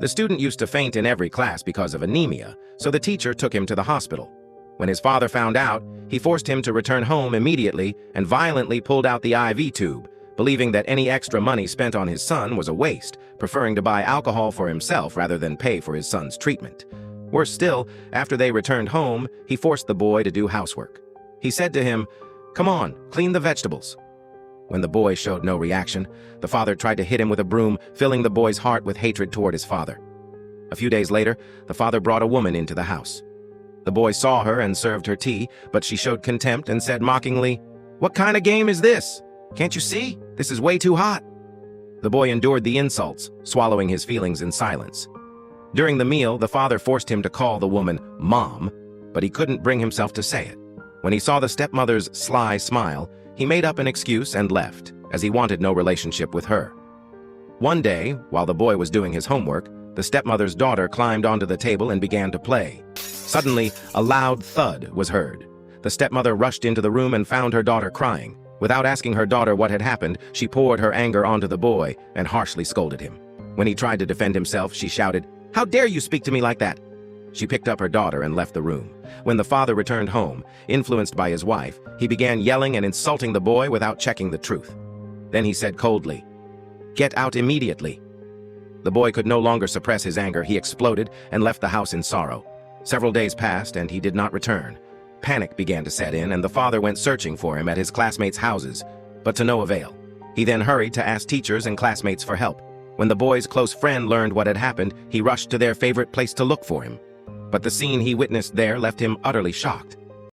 The student used to faint in every class because of anemia, so the teacher took him to the hospital. When his father found out, he forced him to return home immediately and violently pulled out the IV tube, believing that any extra money spent on his son was a waste, preferring to buy alcohol for himself rather than pay for his son's treatment. Worse still, after they returned home, he forced the boy to do housework. He said to him, "Come on, clean the vegetables." When the boy showed no reaction, the father tried to hit him with a broom, filling the boy's heart with hatred toward his father. A few days later, the father brought a woman into the house. The boy saw her and served her tea, but she showed contempt and said mockingly, "What kind of game is this? Can't you see? This is way too hot." The boy endured the insults, swallowing his feelings in silence. During the meal, the father forced him to call the woman Mom, but he couldn't bring himself to say it. When he saw the stepmother's sly smile, he made up an excuse and left, as he wanted no relationship with her. One day, while the boy was doing his homework, the stepmother's daughter climbed onto the table and began to play. Suddenly, a loud thud was heard. The stepmother rushed into the room and found her daughter crying. Without asking her daughter what had happened, she poured her anger onto the boy and harshly scolded him. When he tried to defend himself, she shouted, "How dare you speak to me like that?" She picked up her daughter and left the room. When the father returned home, influenced by his wife, he began yelling and insulting the boy without checking the truth. Then he said coldly, "Get out immediately." The boy could no longer suppress his anger. He exploded and left the house in sorrow. Several days passed and he did not return. Panic began to set in and the father went searching for him at his classmates' houses, but to no avail. He then hurried to ask teachers and classmates for help. When the boy's close friend learned what had happened, he rushed to their favorite place to look for him. But the scene he witnessed there left him utterly shocked.